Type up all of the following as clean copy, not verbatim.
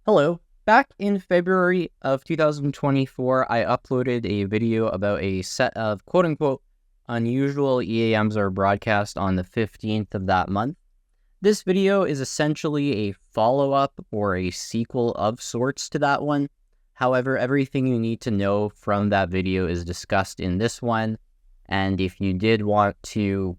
Hello. Back in February of 2024, I uploaded a video about a set of quote-unquote unusual EAMs or broadcast on the 15th of that month. This video is essentially a follow-up or a sequel of sorts to that one. However, everything you need to know from that video is discussed in this one. And if you did want to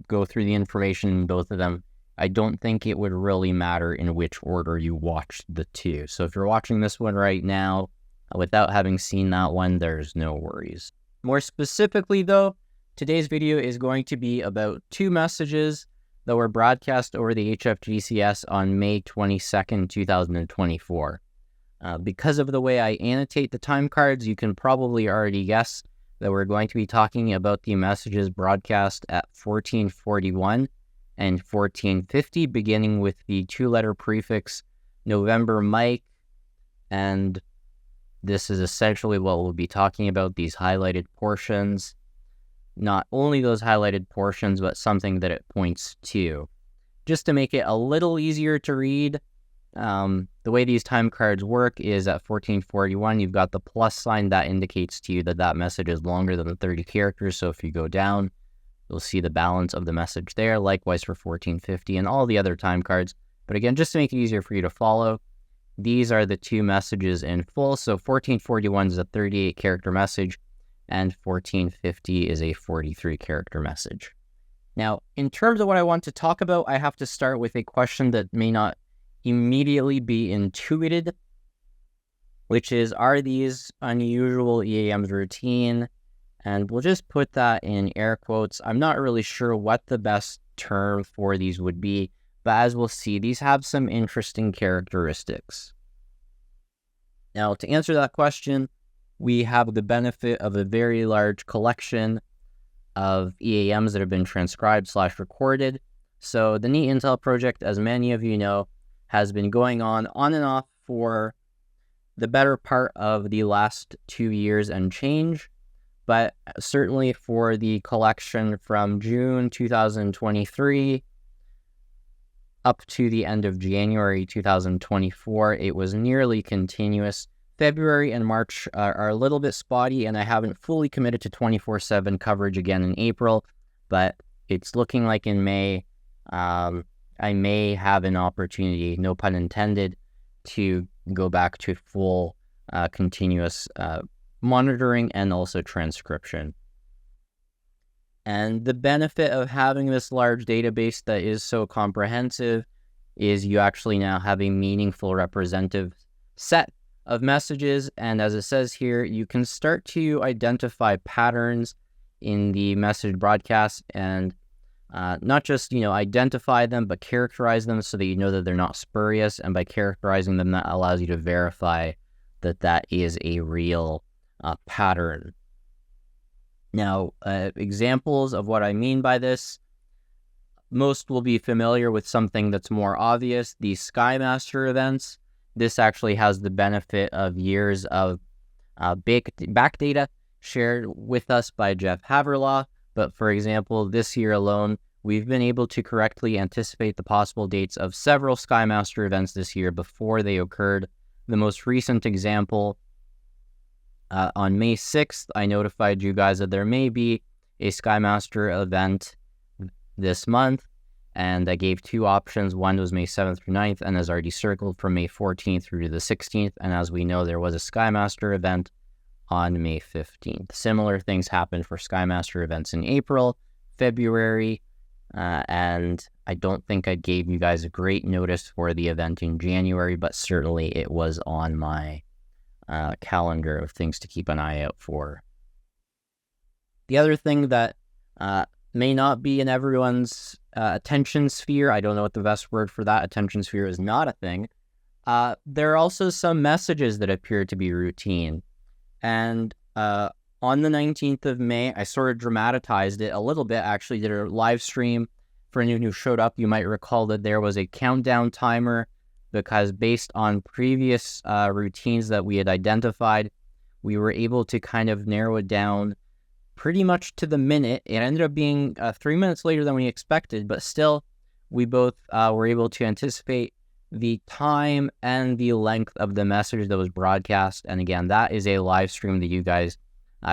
go through the information in both of them, I don't think it would really matter in which order you watched the two. So if you're watching this one right now, without having seen that one, there's no worries. More specifically though, today's video is going to be about two messages that were broadcast over the HFGCS on May 22nd, 2024. Because of the way I annotate the time cards, you can probably already guess that we're going to be talking about the messages broadcast at 1441 and 1450, beginning with the two-letter prefix November Mike, and this is essentially what we'll be talking about, these highlighted portions. Not only those highlighted portions, but something that it points to. Just to make it a little easier to read, the way these time cards work is at 1441, you've got the plus sign that indicates to you that that message is longer than 30 characters, so if you go down, you'll see the balance of the message there. Likewise for 1450 and all the other time cards. But again, just to make it easier for you to follow, these are the two messages in full. So 1441 is a 38 character message and 1450 is a 43 character message. Now, in terms of what I want to talk about, I have to start with a question that may not immediately be intuited, which is, are these unusual EAMs routine? And we'll just put that in air quotes. I'm not really sure what the best term for these would be, but as we'll see, these have some interesting characteristics. Now, to answer that question, we have the benefit of a very large collection of EAMs that have been transcribed/recorded. So the Neat Intel project, as many of you know, has been going on and off for the better part of the last 2 years and change. But certainly for the collection from June 2023 up to the end of January 2024, it was nearly continuous. February and March are a little bit spotty, and I haven't fully committed to 24/7 coverage again in April, but it's looking like in May, I may have an opportunity, no pun intended, to go back to full continuous monitoring and also transcription. And the benefit of having this large database that is so comprehensive is you actually now have a meaningful representative set of messages. And as it says here, you can start to identify patterns in the message broadcast and not just, identify them, but characterize them so that you know that they're not spurious. And by characterizing them, that allows you to verify that that is a real pattern. Now, examples of what I mean by this, most will be familiar with something that's more obvious, the SkyMaster events. This actually has the benefit of years of back data shared with us by Jeff Haverlaw. But for example, this year alone, we've been able to correctly anticipate the possible dates of several SkyMaster events this year before they occurred. The most recent example, on May 6th, I notified you guys that there may be a SkyMaster event this month, and I gave two options. One was May 7th through 9th, and is already circled from May 14th through to the 16th, and as we know, there was a SkyMaster event on May 15th. Similar things happened for SkyMaster events in April, February, and I don't think I gave you guys a great notice for the event in January, but certainly it was on my calendar of things to keep an eye out for. The other thing that may not be in everyone's attention sphere, I don't know what the best word for that, attention sphere is not a thing, there are also some messages that appear to be routine. And on the 19th of May, I sort of dramatized it a little bit, actually did a live stream. For anyone who showed up, you might recall that there was a countdown timer, because based on previous routines that we had identified, we were able to kind of narrow it down pretty much to the minute. It ended up being 3 minutes later than we expected, but still, we both were able to anticipate the time and the length of the message that was broadcast. And again, that is a live stream that you guys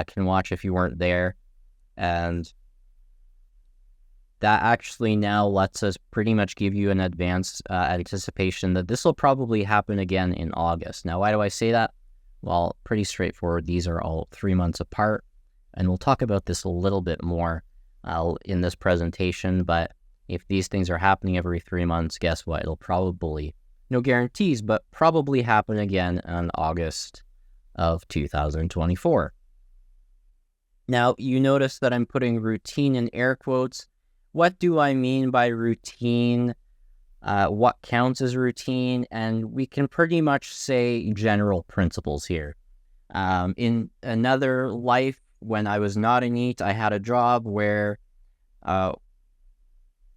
can watch if you weren't there. And that actually now lets us pretty much give you an advanced anticipation that this will probably happen again in August. Now, why do I say that? Well, pretty straightforward. These are all 3 months apart, and we'll talk about this a little bit more in this presentation. But if these things are happening every 3 months, guess what? It'll probably, no guarantees, but probably happen again in August of 2024. Now, you notice that I'm putting routine in air quotes. What do I mean by routine? What counts as routine? And we can pretty much say general principles here. In another life, when I was not in EAT, I had a job where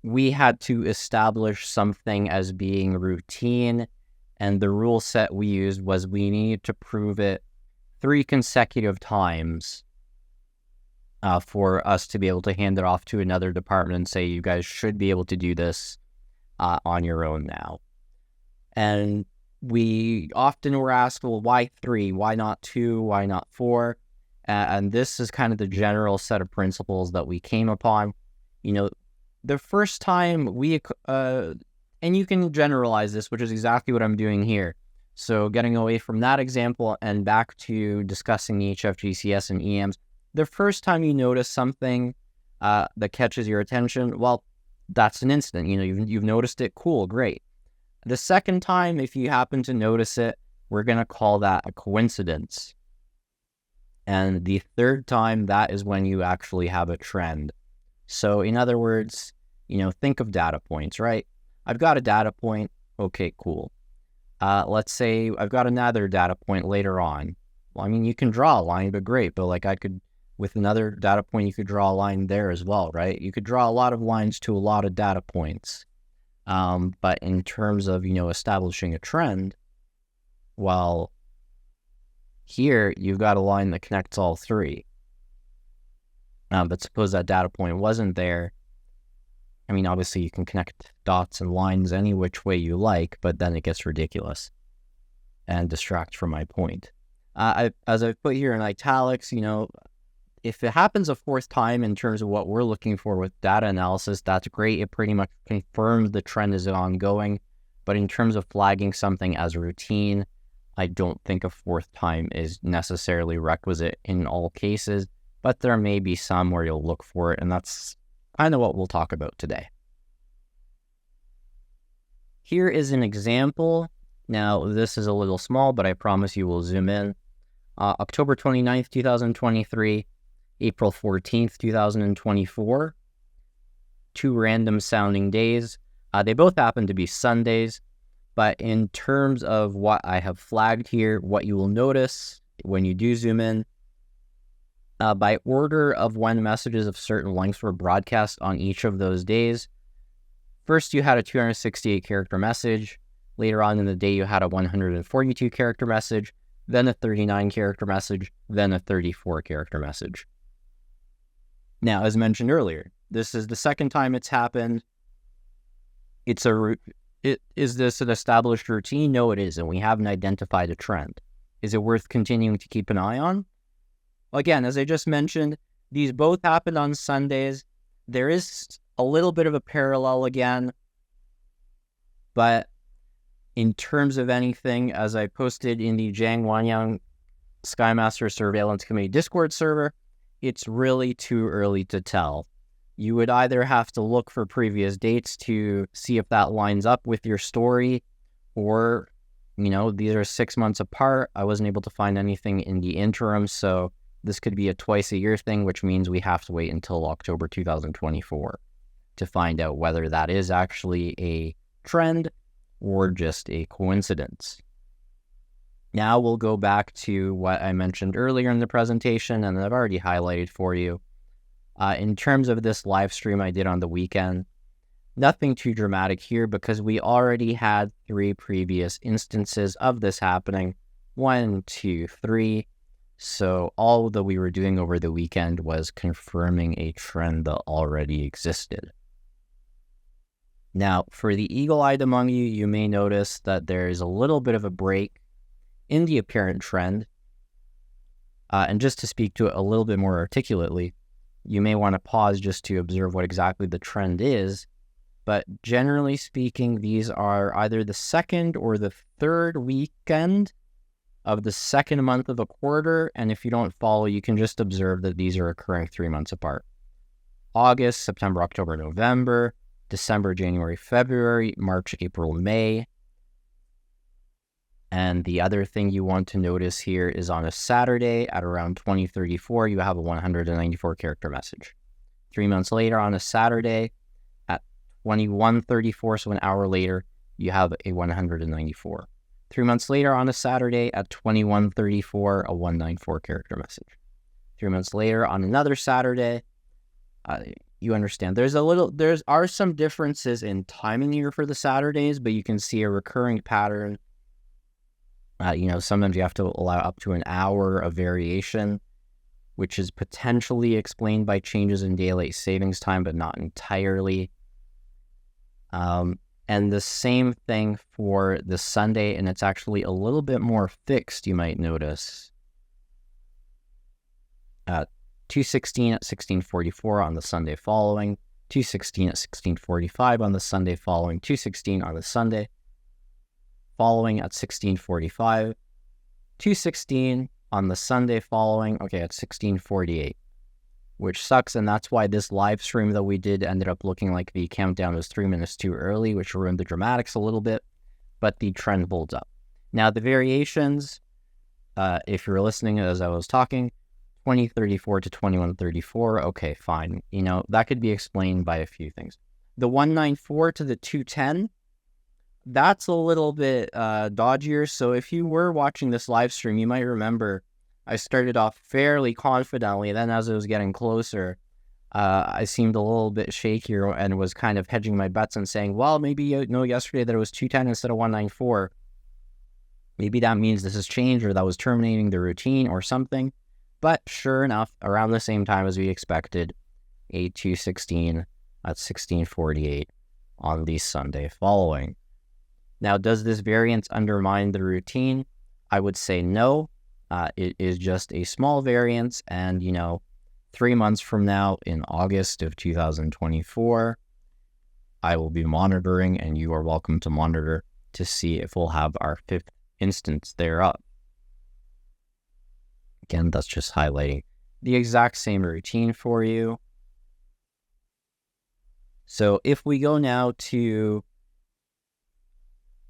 we had to establish something as being routine, and the rule set we used was we needed to prove it 3 consecutive times for us to be able to hand it off to another department and say, you guys should be able to do this on your own now. And we often were asked, well, why 3? Why not 2? Why not 4? And this is kind of the general set of principles that we came upon. You know, the first time we, and you can generalize this, which is exactly what I'm doing here. So getting away from that example and back to discussing the HFGCS and EAMs, the first time you notice something that catches your attention, well, that's an incident. You know, you've noticed it. Cool, great. The second time, if you happen to notice it, we're going to call that a coincidence. And the third time, that is when you actually have a trend. So in other words, you know, think of data points, right? I've got a data point. Okay, cool. Let's say I've got another data point later on. Well, I mean, you can draw a line, but great. But like with another data point, you could draw a line there as well, right? You could draw a lot of lines to a lot of data points. But in terms of, you know, establishing a trend, well, here you've got a line that connects all 3. But suppose that data point wasn't there. I mean, obviously you can connect dots and lines any which way you like, but then it gets ridiculous and distracts from my point. As I put here in italics, you know, if it happens a 4th time in terms of what we're looking for with data analysis, that's great. It pretty much confirms the trend is ongoing. But in terms of flagging something as routine, I don't think a 4th time is necessarily requisite in all cases, but there may be some where you'll look for it, and that's kind of what we'll talk about today. Here is an example. Now, this is a little small, but I promise you we'll zoom in. October 29th, 2023, April 14th, 2024. 2 random sounding days. They both happen to be Sundays, but in terms of what I have flagged here, what you will notice when you do zoom in, by order of when messages of certain lengths were broadcast on each of those days, first you had a 268 character message. Later on in the day, you had a 142 character message, then a 39 character message, then a 34 character message. Now, as mentioned earlier, this is the second time it's happened. Is this an established routine? No, it is, and we haven't identified a trend. Is it worth continuing to keep an eye on? Again, as I just mentioned, these both happened on Sundays. There is a little bit of a parallel again, but in terms of anything, as I posted in the Zhang Wanyang Skymaster Surveillance Committee Discord server, it's really too early to tell. You would either have to look for previous dates to see if that lines up with your story, or, you know, these are 6 months apart. I wasn't able to find anything in the interim, so this could be a twice-a-year thing, which means we have to wait until October 2024 to find out whether that is actually a trend or just a coincidence. Now we'll go back to what I mentioned earlier in the presentation, and I've already highlighted for you. In terms of this live stream I did on the weekend, nothing too dramatic here because we already had 3 previous instances of this happening. 1, 2, 3. So all that we were doing over the weekend was confirming a trend that already existed. Now, for the eagle-eyed among you, you may notice that there is a little bit of a break in the apparent trend. And just to speak to it a little bit more articulately, you may want to pause just to observe what exactly the trend is. But generally speaking, these are either the second or the third weekend of the second month of a quarter. And if you don't follow, you can just observe that these are occurring 3 months apart. August, September, October, November, December, January, February, March, April, May. And the other thing you want to notice here is on a Saturday at around 2034, you have a 194 character message. 3 months later on a Saturday at 2134, so an hour later, you have a 194. 3 months later on a Saturday at 2134, a 194 character message. 3 months later on another Saturday, you understand. There are some differences in timing here for the Saturdays, but you can see a recurring pattern. Sometimes you have to allow up to an hour of variation, which is potentially explained by changes in daylight savings time, but not entirely. And the same thing for the Sunday, and it's actually a little bit more fixed, you might notice. 2:16 at 16:44 on the Sunday following, 2:16 at 16:45 on the Sunday following, 2:16 on the Sunday following at 16:45, 2:16 on the Sunday following, at 16:48, which sucks, and that's why this live stream that we did ended up looking like the countdown was 3 minutes too early, which ruined the dramatics a little bit, but the trend holds up. Now, the variations, if you're listening as I was talking, 2034 to 2134, okay, fine. That could be explained by a few things. The 194 to the 210, that's a little bit dodgier. So if you were watching this live stream, you might remember I started off fairly confidently. Then as it was getting closer, I seemed a little bit shakier and was kind of hedging my bets and saying, well, maybe yesterday that it was 210 instead of 194. Maybe that means this has changed or that was terminating the routine or something. But sure enough, around the same time as we expected, a 2:16 at 16:48 on the Sunday following. Now, does this variance undermine the routine? I would say no. It is just a small variance, and 3 months from now, in August of 2024, I will be monitoring, and you are welcome to monitor to see if we'll have our 5th instance thereof. Again, that's just highlighting the exact same routine for you. So if we go now to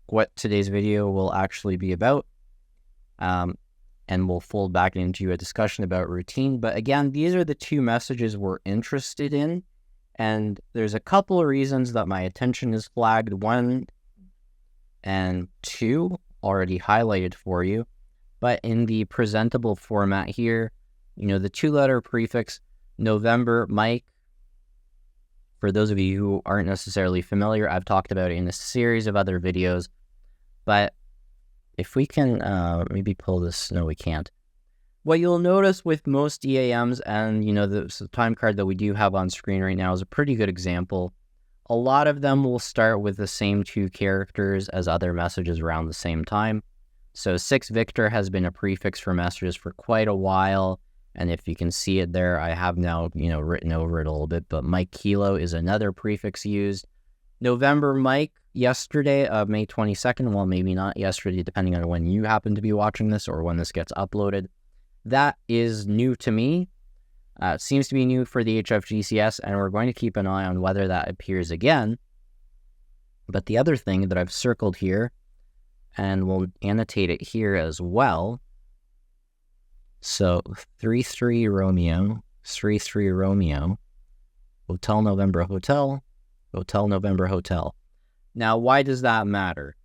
what today's video will actually be about, and we'll fold back into a discussion about routine. But again, these are the two messages we're interested in. And there's a couple of reasons that my attention is flagged. 1 and 2 already highlighted for you. But in the presentable format here, the 2-letter prefix November, Mike, for those of you who aren't necessarily familiar, I've talked about it in a series of other videos. But if we can maybe pull this, no, we can't. What you'll notice with most EAMs, and the time card that we do have on screen right now is a pretty good example. A lot of them will start with the same 2 characters as other messages around the same time. So 6 Victor has been a prefix for messages for quite a while. And if you can see it there, I have now, written over it a little bit, but Mike Kilo is another prefix used. November Mike, yesterday, May 22nd, well, maybe not yesterday, depending on when you happen to be watching this or when this gets uploaded. That is new to me. It seems to be new for the HFGCS, and we're going to keep an eye on whether that appears again. But the other thing that I've circled here, and we'll annotate it here as well. So 3-3 Romeo, 3-3 Romeo, Hotel November Hotel, Hotel November Hotel. Now, why does that matter?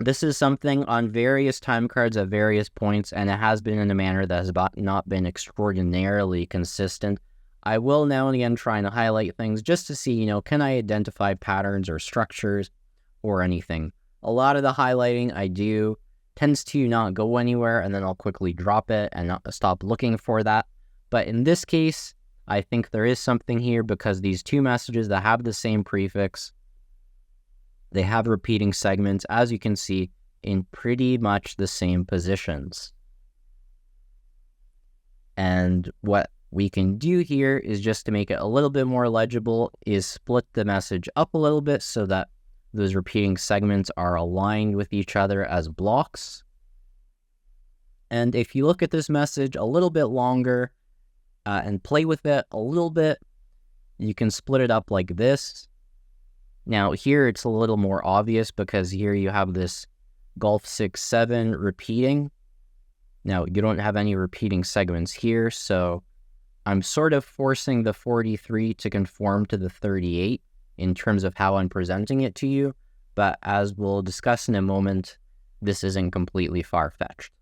This is something on various time cards at various points, and it has been in a manner that has not been extraordinarily consistent. I will now and again try and highlight things just to see, can I identify patterns or structures or anything. A lot of the highlighting I do tends to not go anywhere, and then I'll quickly drop it and not stop looking for that. But in this case, I think there is something here because these two messages that have the same prefix, they have repeating segments, as you can see, in pretty much the same positions. And what we can do here is, just to make it a little bit more legible, is split the message up a little bit so that those repeating segments are aligned with each other as blocks. And if you look at this message a little bit longer and play with it a little bit, you can split it up like this. Now here it's a little more obvious because here you have this Golf 6-7 repeating. Now you don't have any repeating segments here, so I'm sort of forcing the 43 to conform to the 38 in terms of how I'm presenting it to you, but as we'll discuss in a moment, this isn't completely far-fetched.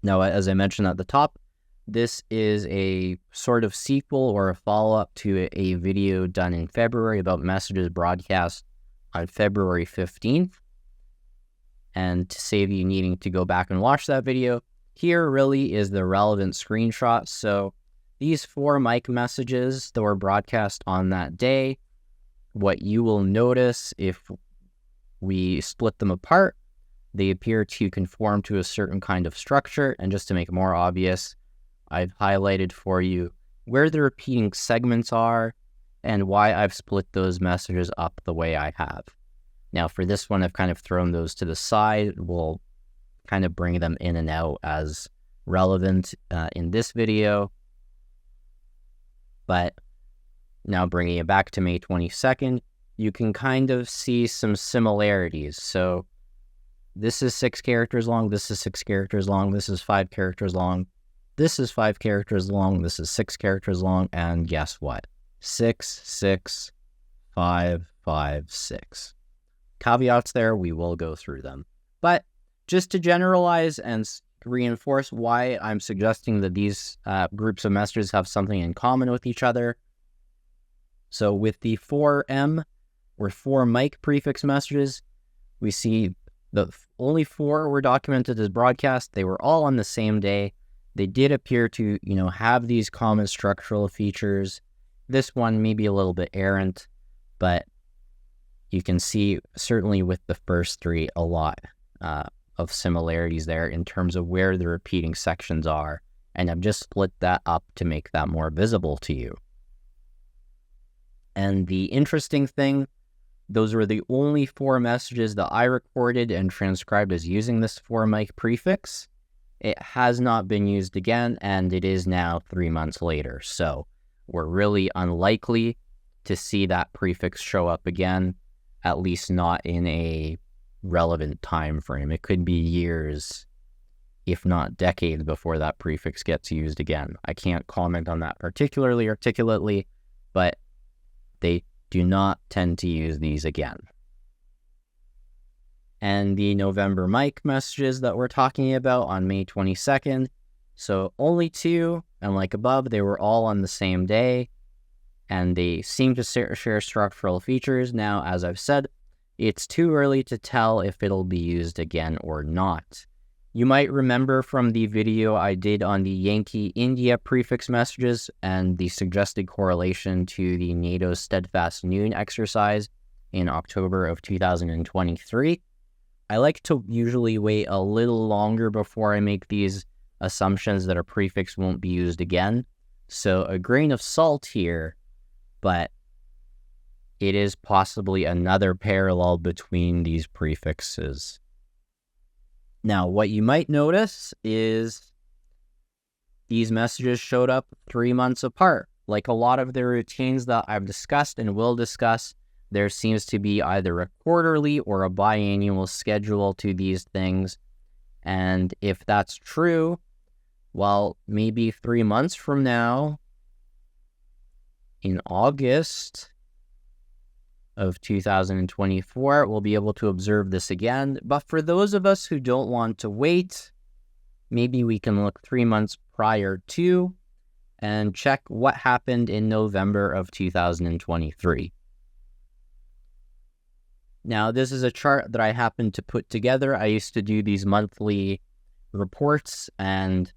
Now, as I mentioned at the top, this is a sort of sequel or a follow-up to a video done in February about messages broadcast on February 15th. And to save you needing to go back and watch that video, here really is the relevant screenshot. So these 4 mic messages that were broadcast on that day, what you will notice if we split them apart, they appear to conform to a certain kind of structure. And just to make it more obvious, I've highlighted for you where the repeating segments are and why I've split those messages up the way I have. Now for this one, I've kind of thrown those to the side. We'll kind of bring them in and out as relevant in this video. But now bringing it back to May 22nd, you can kind of see some similarities. So this is 6 characters long, this is 6 characters long, this is 5 characters long, this is 5 characters long, this is 6 characters long, and guess what? 6, 6, 5, 5, 6. Caveats there, we will go through them. But just to generalize and reinforce why I'm suggesting that these groups of messages have something in common with each other. So with the 4M, or 4 mic prefix messages, we see the only 4 were documented as broadcast. They were all on the same day. They did appear to, have these common structural features. This one may be a little bit errant, but you can see certainly with the first 3 a lot of similarities there in terms of where the repeating sections are. And I've just split that up to make that more visible to you. And the interesting thing, those were the only 4 messages that I recorded and transcribed as using this 4 mic prefix. It has not been used again, and it is now 3 months later. So we're really unlikely to see that prefix show up again, at least not in a relevant time frame. It could be years, if not decades, before that prefix gets used again. I can't comment on that particularly articulately, but they do not tend to use these again. And the November mic messages that we're talking about on May 22nd, so only 2, and like above, they were all on the same day, and they seem to share structural features. Now, as I've said, it's too early to tell if it'll be used again or not. You might remember from the video I did on the Yankee India prefix messages and the suggested correlation to the NATO Steadfast Noon exercise in October of 2023. I like to usually wait a little longer before I make these assumptions that a prefix won't be used again. So a grain of salt here, but it is possibly another parallel between these prefixes. Now, what you might notice is these messages showed up 3 months apart. Like a lot of the routines that I've discussed and will discuss, there seems to be either a quarterly or a biannual schedule to these things. And if that's true, well, maybe 3 months from now, in August of 2024, we'll be able to observe this again. But for those of us who don't want to wait, maybe we can look 3 months prior to and check what happened in November of 2023. Now, this is a chart that I happened to put together. I used to do these monthly reports, and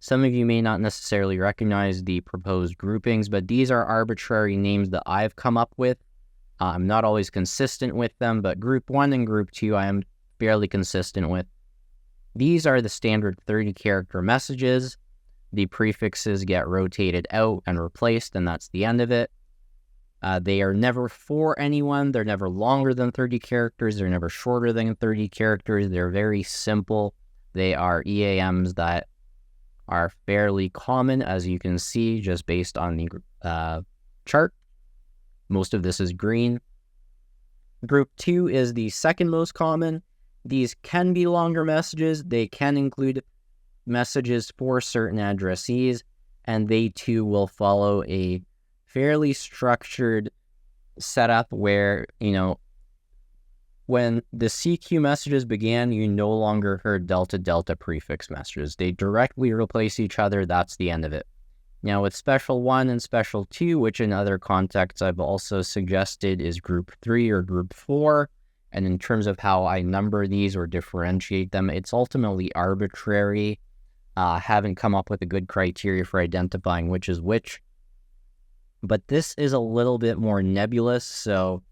Some of you may not necessarily recognize the proposed groupings, but these are arbitrary names that I've come up with. I'm not always consistent with them, but group 1 and group 2 I am fairly consistent with. These are the standard 30-character messages. The prefixes get rotated out and replaced, and that's the end of it. They are never for anyone. They're never longer than 30 characters. They're never shorter than 30 characters. They're very simple. They are EAMs that are fairly common, as you can see, just based on the chart. Most of this is green. Group 2 is the second most common. These can be longer messages. They can include messages for certain addressees, and they too will follow a fairly structured setup where, when the CQ messages began, you no longer heard delta prefix messages. They directly replace each other. That's the end of it. Now with Special 1 and Special 2, which in other contexts I've also suggested is Group 3 or Group 4, and in terms of how I number these or differentiate them, it's ultimately arbitrary. Haven't come up with a good criteria for identifying which is which. But this is a little bit more nebulous, so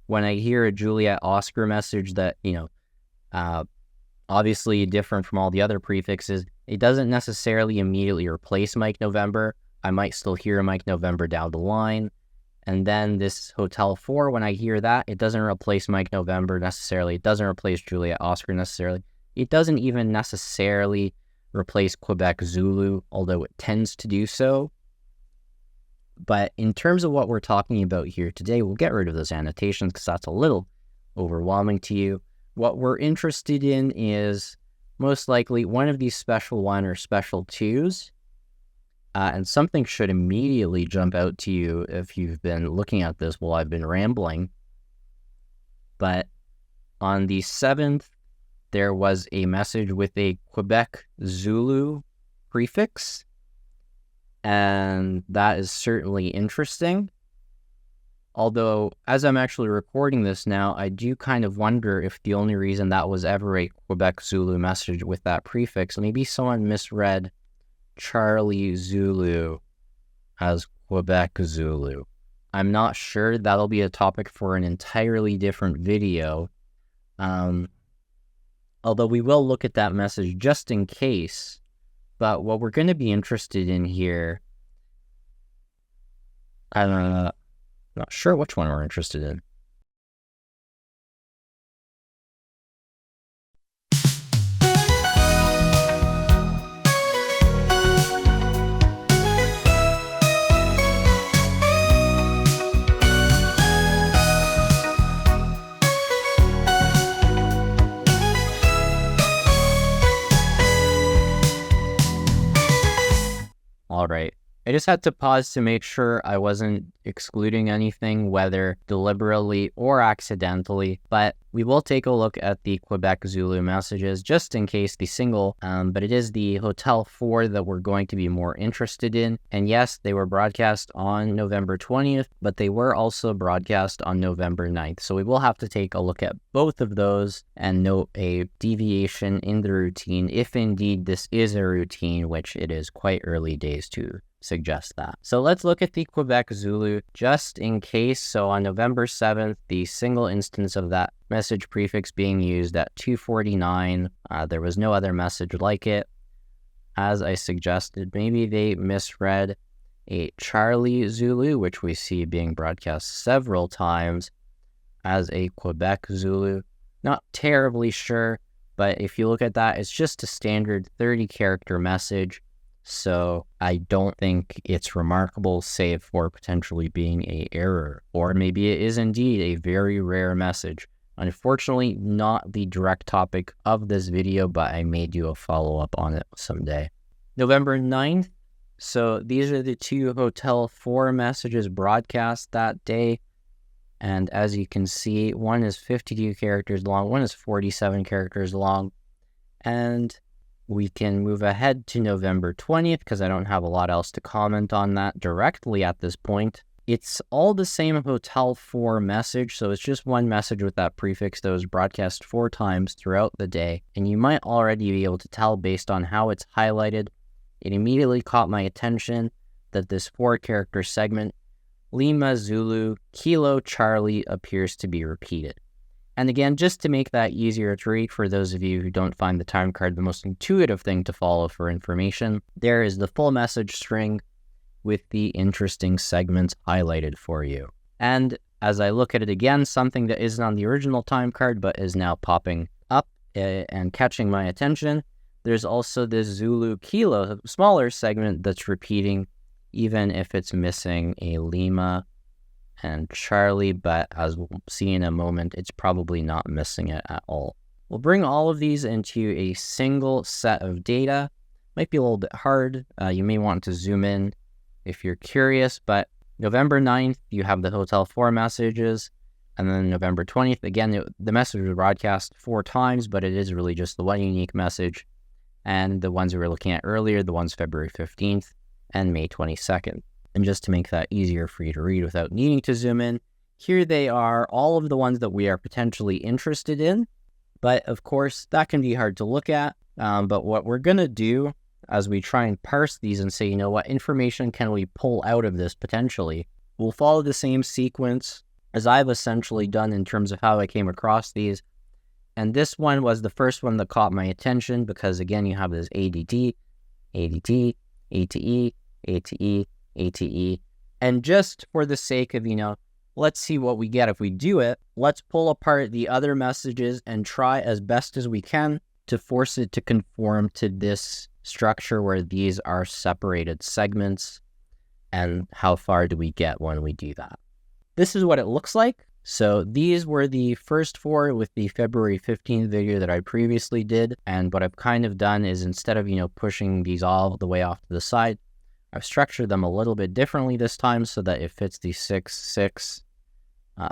when I hear a Juliet Oscar message that, obviously different from all the other prefixes, it doesn't necessarily immediately replace Mike November. I might still hear Mike November down the line. And then this Hotel 4, when I hear that, it doesn't replace Mike November necessarily. It doesn't replace Juliet Oscar necessarily. It doesn't even necessarily replace Quebec Zulu, although it tends to do so. But in terms of what we're talking about here today, we'll get rid of those annotations because that's a little overwhelming to you. What we're interested in is most likely one of these Special 1 or Special 2s. And something should immediately jump out to you if you've been looking at this while I've been rambling. But on the 7th, there was a message with a Quebec Zulu prefix. And that is certainly interesting. Although, as I'm actually recording this now, I do kind of wonder if the only reason that was ever a Quebec Zulu message with that prefix, maybe someone misread Charlie Zulu as Quebec Zulu. I'm not sure. That'll be a topic for an entirely different video. Although we will look at that message just in case. But what we're going to be interested in here, I'm not sure which one we're interested in. All right. I just had to pause to make sure I wasn't excluding anything, whether deliberately or accidentally, but we will take a look at the Quebec Zulu messages just in case the single, but it is the Hotel 4 that we're going to be more interested in. And yes, they were broadcast on November 20th, but they were also broadcast on November 9th. So we will have to take a look at both of those and note a deviation in the routine, if indeed this is a routine, which it is quite early days to suggest that. So let's look at the Quebec Zulu just in case. So on November 7th, the single instance of that message prefix being used at 2:49, there was no other message like it. As I suggested, maybe they misread a Charlie Zulu, which we see being broadcast several times, as a Quebec Zulu. Not terribly sure, but if you look at that, it's just a standard 30-character message. So I don't think it's remarkable, save for potentially being an error. Or maybe it is indeed a very rare message. Unfortunately, not the direct topic of this video, but I may do a follow-up on it someday. November 9th. So these are the two Hotel 4 messages broadcast that day. And as you can see, one is 52 characters long, one is 47 characters long. And we can move ahead to November 20th because I don't have a lot else to comment on that directly at this point. It's all the same Hotel 4 message, so it's just one message with that prefix that was broadcast 4 times throughout the day. And you might already be able to tell based on how it's highlighted it immediately caught my attention that this 4-character segment, Lima Zulu Kilo Charlie, appears to be repeated. And again, just to make that easier to read for those of you who don't find the time card the most intuitive thing to follow for information, there is the full message string with the interesting segments highlighted for you. And as I look at it again, something that isn't on the original time card but is now popping up and catching my attention, there's also this Zulu Kilo smaller segment that's repeating, even if it's missing a Lima and Charlie, but as we'll see in a moment, it's probably not missing it at all. We'll bring all of these into a single set of data. Might be a little bit hard. You may want to zoom in if you're curious, but November 9th, you have the Hotel 4 messages, and then November 20th, again, the message was broadcast 4 times, but it is really just the one unique message, and the ones we were looking at earlier, the ones February 15th and May 22nd. And just to make that easier for you to read without needing to zoom in, here they are, all of the ones that we are potentially interested in. But of course, that can be hard to look at. But what we're going to do as we try and parse these and say, what information can we pull out of this potentially? We'll follow the same sequence as I've essentially done in terms of how I came across these. And this one was the first one that caught my attention because, again, you have this ADT, ADT, ATE, ATE, ATE. And just for the sake of, let's see what we get if we do it, let's pull apart the other messages and try as best as we can to force it to conform to this structure where these are separated segments. And how far do we get when we do that? This is what it looks like. So these were the first 4 with the February 15th video that I previously did. And what I've kind of done is instead of, pushing these all the way off to the side, I've structured them a little bit differently this time so that it fits the 6, 6,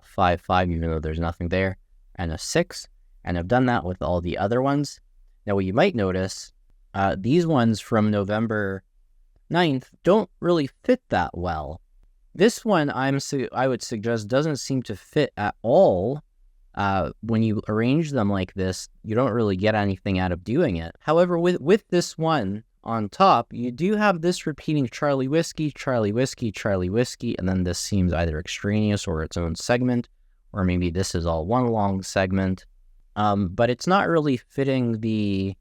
5, 5, even though there's nothing there, and a 6. And I've done that with all the other ones. Now, what you might notice, these ones from November 9th don't really fit that well. This one, I would suggest, doesn't seem to fit at all. When you arrange them like this, you don't really get anything out of doing it. However, with this one on top, you do have this repeating Charlie Whiskey, Charlie Whiskey, Charlie Whiskey, and then this seems either extraneous or its own segment, or maybe this is all one long segment. But it's not really fitting the,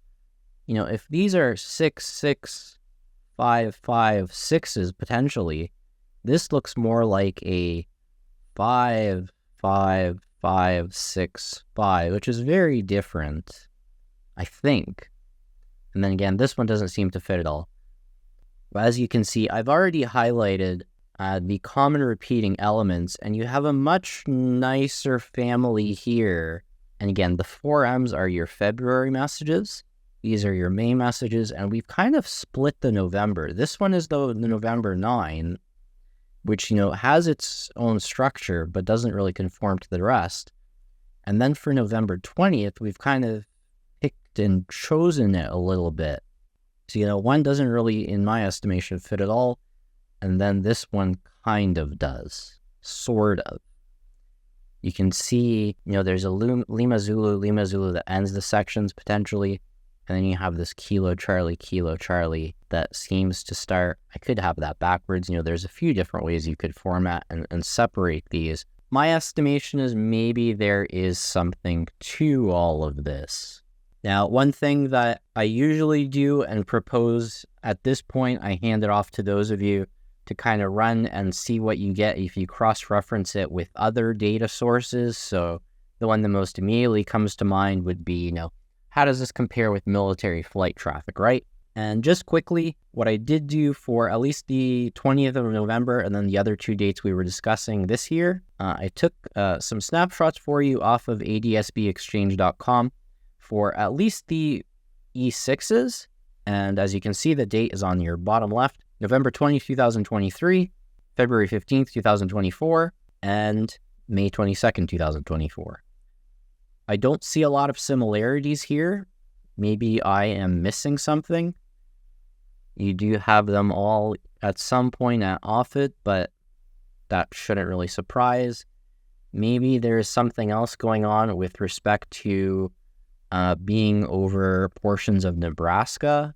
if these are 6, 6, 5, 5, 6s potentially, this looks more like a 5, 5, 5, 6, 5, which is very different, I think. And then again, this one doesn't seem to fit at all. But as you can see, I've already highlighted the common repeating elements, and you have a much nicer family here. And again, the 4Ms are your February messages. These are your May messages, and we've kind of split the November. This one is the November 9, which, has its own structure, but doesn't really conform to the rest. And then for November 20th, we've kind of picked and chosen it a little bit. So, one doesn't really, in my estimation, fit at all. And then this one kind of does, sort of. You can see, there's a Lima Zulu that ends the sections potentially. And then you have this Kilo Charlie that seems to start. I could have that backwards. There's a few different ways you could format and separate these. My estimation is maybe there is something to all of this. Now, one thing that I usually do and propose at this point, I hand it off to those of you to kind of run and see what you get if you cross-reference it with other data sources. So the one that most immediately comes to mind would be, how does this compare with military flight traffic, right? And just quickly, what I did do for at least the 20th of November and then the other 2 dates we were discussing this year, I took some snapshots for you off of adsbexchange.com for at least the E6s. And as you can see, the date is on your bottom left, November 20th, 2023, February 15th, 2024, and May 22nd, 2024. I don't see a lot of similarities here. Maybe I am missing something. You do have them all at some point at Offutt, but that shouldn't really surprise. Maybe there is something else going on with respect to being over portions of Nebraska.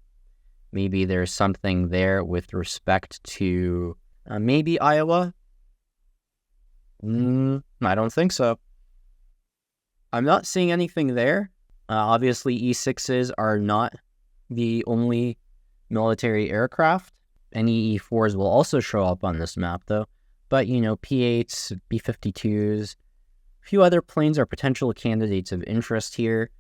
Maybe there's something there with respect to maybe Iowa. I don't think so. I'm not seeing anything there. Obviously, E6s are not the only military aircraft. Any E4s will also show up on this map, though. But, P-8s, B-52s, a few other planes are potential candidates of interest here.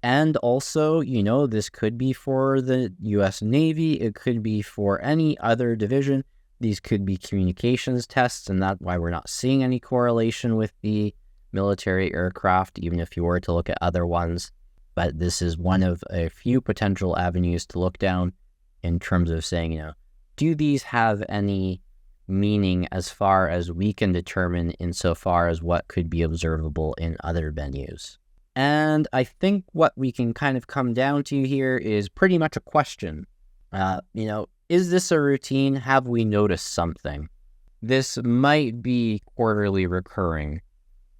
And also, this could be for the U.S. Navy. It could be for any other division. These could be communications tests, and that's why we're not seeing any correlation with the military aircraft, even if you were to look at other ones. But this is one of a few potential avenues to look down in terms of saying, do these have any meaning as far as we can determine insofar as what could be observable in other venues? And I think what we can kind of come down to here is pretty much a question. Is this a routine? Have we noticed something? This might be quarterly recurring,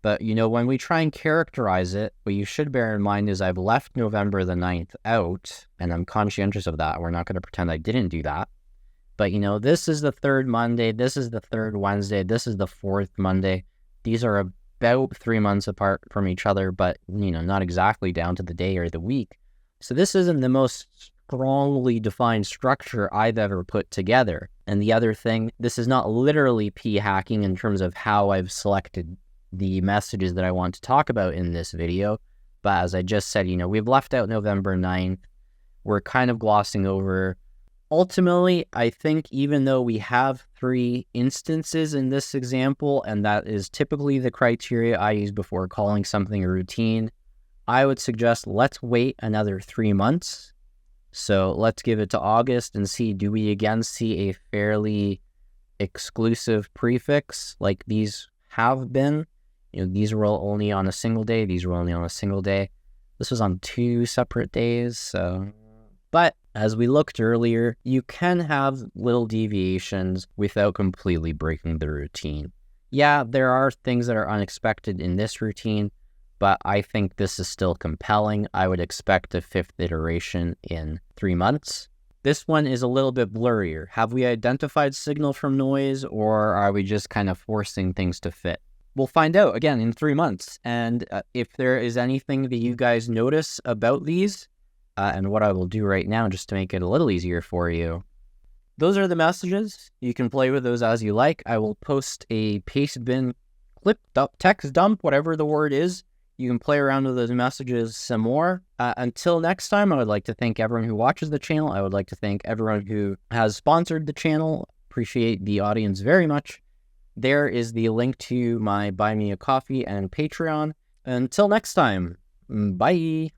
but when we try and characterize it, what you should bear in mind is I've left November the 9th out, and I'm conscientious of that. We're not going to pretend I didn't do that. But, this is the third Monday, this is the third Wednesday, this is the fourth Monday. These are about 3 months apart from each other, but, not exactly down to the day or the week. So this isn't the most strongly defined structure I've ever put together. And the other thing, this is not literally p-hacking in terms of how I've selected the messages that I want to talk about in this video. But as I just said, we've left out November 9th. We're kind of glossing over. Ultimately, I think even though we have 3 instances in this example, and that is typically the criteria I use before calling something a routine, I would suggest let's wait another 3 months. So let's give it to August and see, do we again see a fairly exclusive prefix like these have been? These were only on a single day. These were only on a single day. This was on 2 separate days. But as we looked earlier, you can have little deviations without completely breaking the routine. Yeah, there are things that are unexpected in this routine, but I think this is still compelling. I would expect a 5th iteration in 3 months. This one is a little bit blurrier. Have we identified signal from noise, or are we just kind of forcing things to fit? We'll find out, again, in 3 months. And if there is anything that you guys notice about these, and what I will do right now just to make it a little easier for you, those are the messages. You can play with those as you like. I will post a paste bin, clip, text dump, whatever the word is. You can play around with those messages some more. Until next time, I would like to thank everyone who watches the channel. I would like to thank everyone who has sponsored the channel. Appreciate the audience very much. There is the link to my Buy Me a Coffee and Patreon. Until next time, bye.